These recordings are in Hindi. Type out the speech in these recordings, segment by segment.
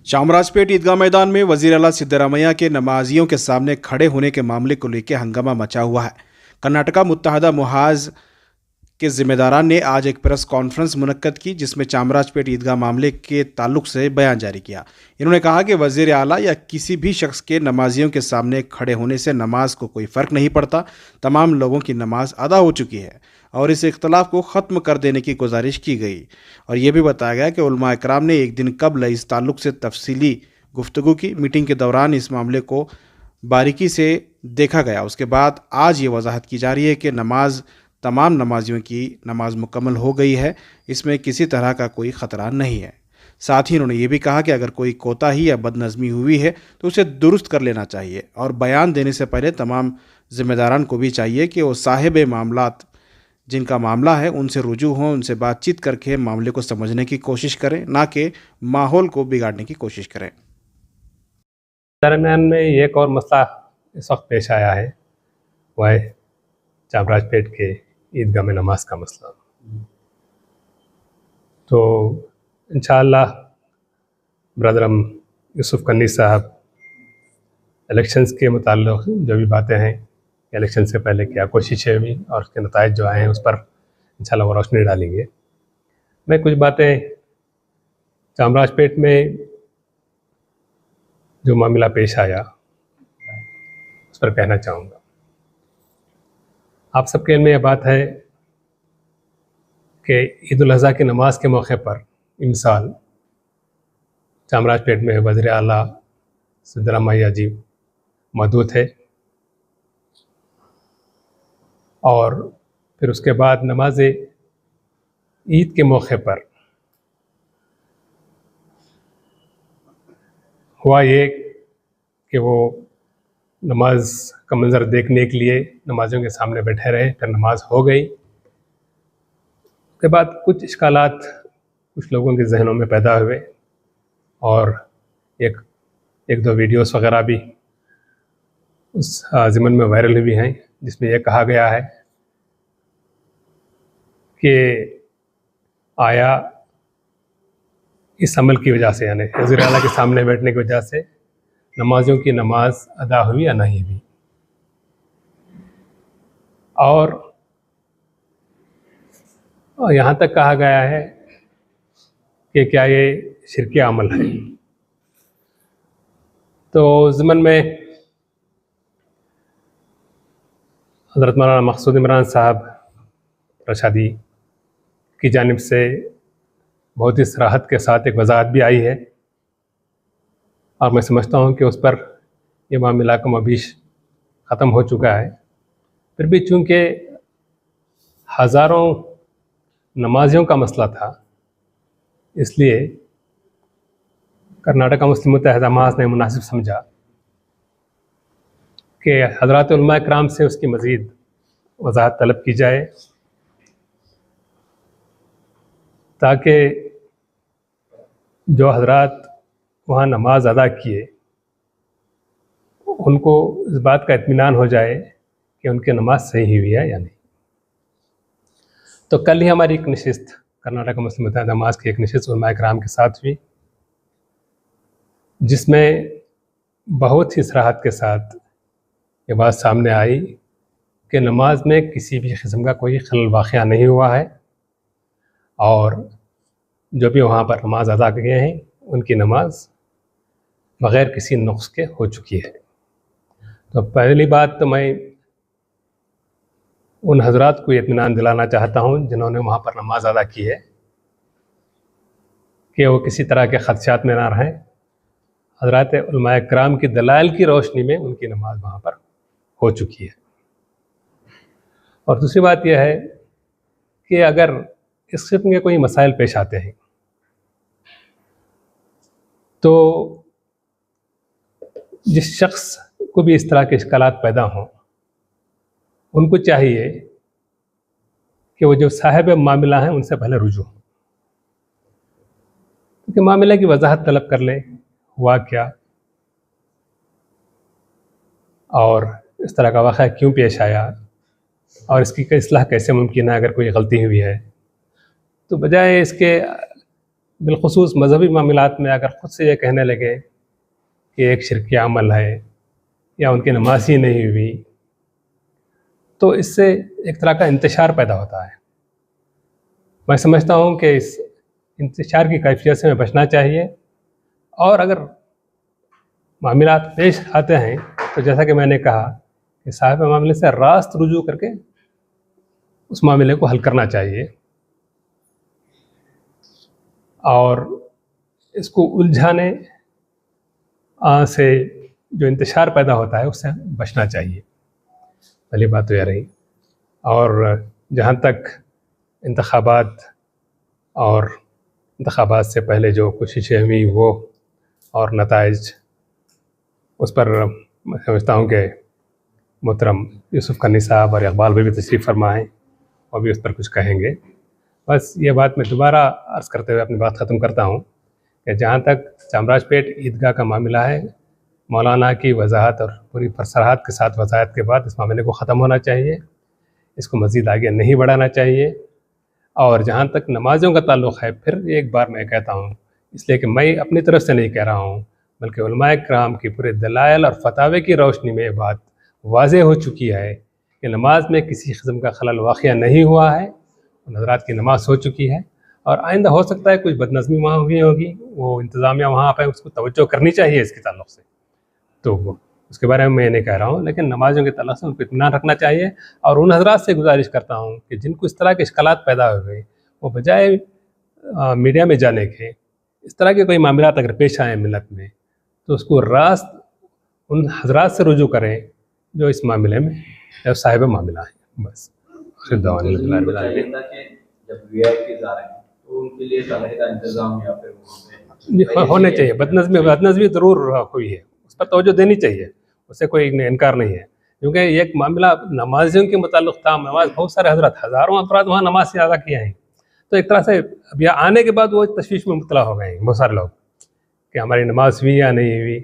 चामराजपेट ईदगाह मैदान में वजीर आला सिद्धरामैया के नमाजियों के सामने खड़े होने के मामले को लेकर हंगामा मचा हुआ है। कर्नाटका मुत्तहदा मुहाज के जिम्मेदारान ने आज एक प्रेस कॉन्फ्रेंस मुनक्कद की, जिसमें चामराजपेट ईदगाह मामले के ताल्लुक से बयान जारी किया। इन्होंने कहा कि वजीर आला या किसी भी शख्स के नमाजियों के सामने खड़े होने से नमाज को कोई फ़र्क नहीं पड़ता। तमाम लोगों की नमाज अदा हो चुकी है और इस इख्तलाफ को ख़त्म कर देने की गुजारिश की गई। और यह भी बताया गया कि उलमा इकराम ने एक दिन कबल इस ताल्लुक से तफसीली गुफ्तगू की। मीटिंग के दौरान इस मामले को बारीकी से देखा गया। उसके बाद आज ये वजाहत की जा रही है कि तमाम नमाजियों की नमाज मुकम्मल हो गई है, इसमें किसी तरह का कोई ख़तरा नहीं है। साथ ही उन्होंने ये भी कहा कि अगर कोई कोताही या बदनज़मी हुई है तो उसे दुरुस्त कर लेना चाहिए और बयान देने से पहले तमाम ज़िम्मेदारान को भी चाहिए कि वो साहिब मामलात जिनका मामला है उनसे रुजू हों, उनसे बातचीत करके मामले को समझने की कोशिश करें, ना कि माहौल को बिगाड़ने की कोशिश करें। दरमियान में एक और मसला इस वक्त पेश आया है, वह है चामराजपेट के ईदगाह में नमाज का मसला। तो इंशाअल्लाह ब्रदरम यूसुफ कन्नी साहब इलेक्शंस के मुताल्लिक़ जो भी बातें हैं, इलेक्शन से पहले क्या कोशिशें हुई और उसके नताइज जो आए हैं उस पर इंशाअल्लाह वो रोशनी डालेंगे। मैं कुछ बातें चामराजपेट में जो मामला पेश आया उस पर कहना चाहूँगा। आप सबके में यह बात है कि ईद उल अज़हा की नमाज के मौके पर इमसाल चामराजपेट में वज़ीर आला सिद्धरामैया जी मौजूद थे और फिर उसके बाद नमाज ईद के मौके पर हुआ ये कि वो नमाज का मंज़र देखने के लिए नमाजियों के सामने बैठे रहे। फिर नमाज हो गई। उसके बाद कुछ इश्कालात कुछ लोगों के जहनों में पैदा हुए और एक दो वीडियोस वगैरह भी उस ज़िमन में वायरल हुई हैं, जिसमें यह कहा गया है कि आया इस अमल की वजह से, यानी वज़ीर आला के सामने बैठने की वजह से नमाजियों की नमाज अदा हुई या नहीं हुई, और यहाँ तक कहा गया है कि क्या ये शिरकी अमल है। तो ज़िमन में हज़रत मौलाना मक़सूद इमरान साहब रशादी की जानिब से बहुत ही सराहत के साथ एक वजाहत भी आई है और मैं समझता हूँ कि उस पर यह मामला कम अबीश ख़त्म हो चुका है। फिर भी चूँकि हज़ारों नमाजियों का मसला था, इसलिए कर्नाटका मुस्लिम मुत्तहदा मुहाज ने मुनासिब समझा कि हज़रात उलमा इकराम से उसकी मज़ीद वजाहत तलब की जाए, ताकि जो हज़रात वहाँ नमाज अदा किए उनको इस बात का इत्मीनान हो जाए कि उनकी नमाज सही हुई है या नहीं। तो कल ही हमारी एक नशिस्त कर्नाटका मुस्लिम मुत्तहदा मुहाज की एक नशिस्त उलमा इकराम के साथ हुई, जिसमें बहुत ही सराहत के साथ ये बात सामने आई कि नमाज में किसी भी किस्म का कोई खलल वाक़या नहीं हुआ है और जो भी वहाँ पर नमाज अदा किए हैं उनकी नमाज बग़ैर किसी नुक्स के हो चुकी है। तो पहली बात तो मैं उन हज़रात को इत्मीनान दिलाना चाहता हूँ जिन्होंने वहाँ पर नमाज अदा की है कि वो किसी तरह के ख़दशात में ना रहें। हज़रात उलमा इकराम की दलाइल की रोशनी में उनकी नमाज वहाँ पर हो चुकी है। और दूसरी बात यह है कि अगर इस किस्म के कोई मसाइल पेश आते हैं तो जिस शख्स को भी इस तरह के इश्कालात पैदा हों, उनको चाहिए कि वो जो साहिब मामला हैं उनसे पहले रुजू हों, क्योंकि मामले की वजाहत तलब कर लें, हुआ क्या और इस तरह का वाक़या क्यों पेश आया और इसकी इस्लाह कैसे मुमकिन है अगर कोई गलती हुई है। तो बजाय इसके बिलखुसूस मजहबी मामलात में अगर ख़ुद से ये कहने लगे कि एक शिरकी अमल है या उनकी नमाज ही नहीं हुई, तो इससे एक तरह का इंतशार पैदा होता है। मैं समझता हूँ कि इस इंतशार की कैफियत से हमें बचना चाहिए, और अगर मामलात पेश आते हैं तो जैसा कि मैंने कहा कि साहिब मामले से रास्त रुजू करके उस मामले को हल करना चाहिए, और इसको उलझाने से जो इंतशार पैदा होता है उससे बचना चाहिए। पहली बात तो यह रही। और जहाँ तक इंतखाबात और इंतखाबात से पहले जो कोशिशें हुई वो और नताइज, उस पर मैं समझता हूँ कि मोहतरम यूसुफ कन्नी साहब और इकबाल भाई भी तशरीफ़ फरमा हैं और भी उस पर कुछ कहेंगे। बस ये बात मैं दोबारा अर्ज़ करते हुए अपनी बात ख़त्म करता हूँ कि जहाँ तक चामराजपेट ईदगाह का मामला है, मौलाना की वजाहत और पूरी सरहद के साथ वजाहत के बाद इस मामले को ख़त्म होना चाहिए, इसको मज़ीद आगे नहीं बढ़ाना चाहिए। और जहाँ तक नमाज़ों का ताल्लुक़ है, फिर एक बार मैं कहता हूँ, इसलिए कि मैं अपनी तरफ से नहीं कह रहा हूँ, बल्कि उलमाए किराम की पूरे दलाइल और फतावे की रोशनी में ये बात वाज़ेह हो चुकी है कि नमाज में किसी किस्म का खलल वाक़या नहीं हुआ है, हज़रात की नमाज हो चुकी है। और आइंदा हो सकता है कुछ बदनज़मी वहाँ हुई होगी, वो इंतज़ामिया वहाँ पर उसको तवज्जो करनी चाहिए इसके ताल्लुक़ से, तो उसके बारे में मैं नहीं कह रहा हूँ, लेकिन नमाज़ों के ताल्लुक़ से उनको इत्मीनान रखना चाहिए। और उन हज़रात से गुजारिश करता हूँ कि जिनको इस तरह के इश्कालात पैदा हुए, वो बजाय मीडिया में जाने के, इस तरह के कोई मामलात अगर पेश आए मिलत में, तो उसको रास्त उन हज़रात से रुजू करें जो इस मामले में साहिब मामला है। बस जब वीआईपीज़ आ रहे हैं तो उनके लिए कमरे का इंतजाम या फिर होने चाहिए। बदनज़मी ज़रूर हुई है, उस पर तवज्जो देनी चाहिए, उससे कोई इनकार नहीं है, क्योंकि एक मामला नमाजियों के मुताल्लिक़ था। नमाज बहुत सारे हज़रत, हज़ारों अफराद वहाँ नमाज से अदा किए हैं, तो एक तरह से अब यहाँ आने के बाद वो तशवीश में मुब्तला हो गए हैं बहुत सारे लोग कि हमारी नमाज हुई या नहीं हुई।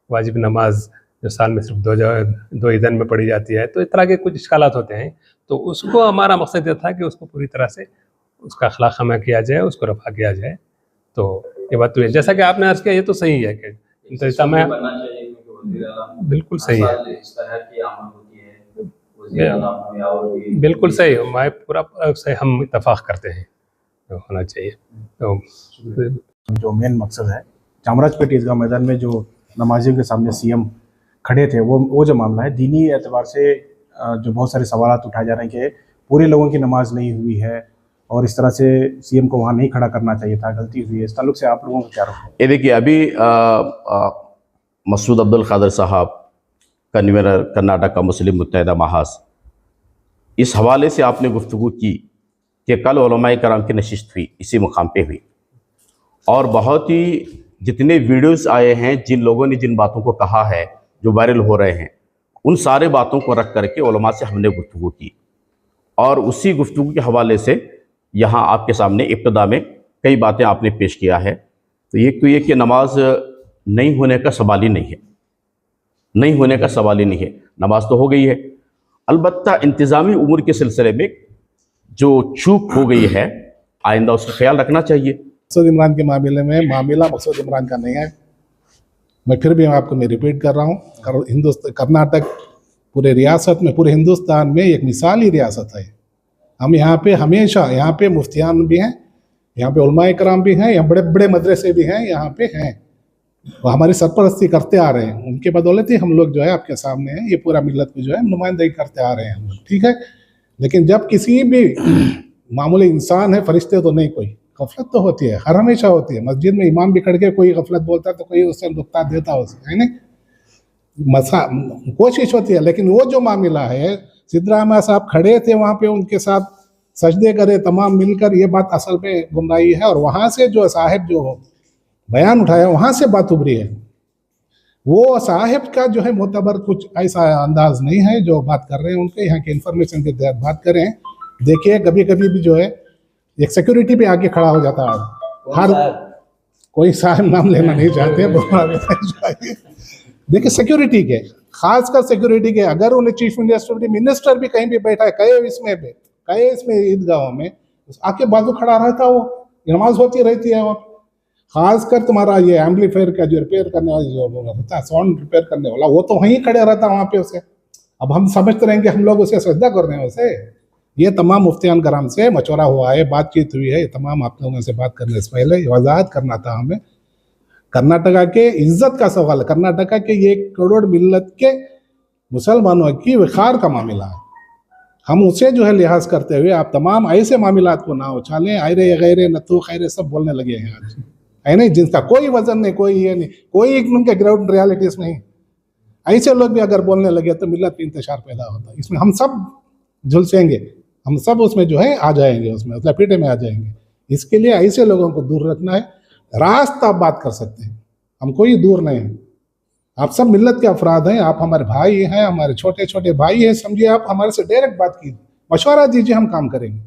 वाजिब नमाज जो साल में सिर्फ दो ही दिन में पढ़ी जाती है, तो इस तरह के कुछ इश्कालात होते हैं। तो उसको हमारा मकसद ये था कि उसको पूरी तरह से उसका अखलाक खमा किया जाए, उसको रफ़ा किया जाए। तो ये बात तो है, जैसा कि आपने अर्ज़ किया, ये तो सही है कि इंतज़ाम बिल्कुल सही है, बिल्कुल सही, मैं पूरा से हम इत्तफ़ाक़ करते हैं, तो होना चाहिए। तो जो मेन मकसद है, चामराजपेट ईदगाह मैदान में जो नमाजियों के सामने सीएम खड़े थे, वो जो मामला है, दीनी एतबार से जो बहुत सारे सवालात उठाए जा रहे हैं कि पूरे लोगों की नमाज नहीं हुई है और इस तरह से सीएम को वहाँ नहीं खड़ा करना चाहिए था, गलती हुई है, इस ताल्लुक से आप लोगों को क्या रोक? ये देखिए, अभी मसूद अब्दुल क़ादिर साहब, कन्वीनर कर्नाटक का मुस्लिम मुत्तहिदा महाज, इस हवाले से आपने गुफ्तगू की कि कल उलमाए कराम की नशिस्त हुई, इसी मुकाम पे हुई, और बहुत ही जितने वीडियोस आए हैं, जिन लोगों ने जिन बातों को कहा है जो वायरल हो रहे हैं, उन सारे बातों को रख करके उलमा से हमने गुफ्तगू की, और उसी गुफ्तगू के हवाले से यहाँ आपके सामने इब्तिदा में कई बातें आपने पेश किया है। तो एक तो ये कि नमाज नहीं होने का सवाल ही नहीं है, नहीं होने का सवाल ही नहीं है, नमाज तो हो गई है। अलबत्ता इंतज़ामी उमूर के सिलसिले में जो चूक हो गई है, आइंदा उसका ख्याल रखना चाहिए। मकसूद इमरान के मामले में मामला मकसूद इमरान का नहीं है। मैं फिर भी आपको रिपीट कर रहा हूँ, कर्नाटक पूरे रियासत में, पूरे हिंदुस्तान में एक मिसाली रियासत है। हम यहाँ पे हमेशा, यहाँ पे मुफ्तियान भी हैं, यहाँ पे उलमाए कराम भी हैं, यहाँ बड़े बड़े मदरसे भी हैं, यहाँ पे हैं, वो हमारी सरपरस्ती करते आ रहे हैं। उनके बदौलत ही हम लोग जो है आपके सामने हैं, ये पूरा मिल्लत को जो है नुमाइंदगी करते आ रहे हैं हम लोग, ठीक है। लेकिन जब किसी भी मामूली इंसान है, फरिश्ते तो नहीं, कोई गफलत तो होती है, हर हमेशा होती है। मस्जिद में इमाम भी खड़ के कोई गफलत बोलता है तो कोई उससे नुक्ता देता है ना, कोशिश होती है। लेकिन वो जो मामला है, सिद्धरामैया साहब खड़े थे वहाँ पे, उनके साथ सजदे करे तमाम मिलकर, ये बात असल में गुमराही है। और वहाँ से जो साहिब जो बयान उठाया, वहाँ से बात उभरी है। वो साहिब का जो है मोतबर कुछ ऐसा अंदाज नहीं है जो बात कर रहे हैं, उनके यहाँ के इंफॉर्मेशन के तहत बात करें। देखिए, कभी कभी भी जो है एक सिक्योरिटी पे आके खड़ा हो जाता है, हर कोई साहिब नाम लेना नहीं चाहते। देखिए, सिक्योरिटी के, खासकर सिक्योरिटी के, अगर उन्हें चीफ मिनिस्टर भी कहीं भी बैठा है, कई इसमें ईदगाहों में आके बाजू खड़ा रहता, वो नमाज होती रहती है, खासकर तुम्हारा ये एम्पलीफायर का जो रिपेयर करने वाला जो होता है, साउंड रिपेयर करने वाला, वो तो वहीं खड़े रहता वहां पे उसे। अब हम समझते रहेंगे हम लोग उसे श्रद्धा कर रहे हैं उसे। ये तमाम मुफ्तियान कराम से मशवरा हुआ है, बातचीत हुई है, ये तमाम आप लोगों से बात करने से पहले वजाहत करना था हमें। कर्नाटका के इज्जत का सवाल, कर्नाटका के 1 करोड़ मिल्लत के मुसलमानों की वक़ार का मामला है। हम उसे जो है लिहाज करते हुए आप तमाम ऐसे मामलात को ना उछालें, आयरे गैरे नतू खैरे सब बोलने लगे हैं आज, है नहीं, जिनका कोई वजन नहीं, कोई ये नहीं, कोई उनके ग्राउंड रियलिटीज नहीं। ऐसे लोग भी अगर बोलने लगे तो मिल्लत में इंतशार पैदा होता है। इसमें हम सब झुलसेंगे, हम सब उसमें जो है आ जाएंगे, उसमें लपेटे में आ जाएंगे। इसके लिए ऐसे लोगों को दूर रखना है। रास्ता आप बात कर सकते हैं, हम कोई दूर नहीं है। आप सब मिल्लत के अफराद हैं, आप हमारे भाई हैं, हमारे छोटे छोटे भाई हैं, समझिए आप हमारे से डायरेक्ट बात कीजिए, मशवरा दीजिए, हम काम करेंगे।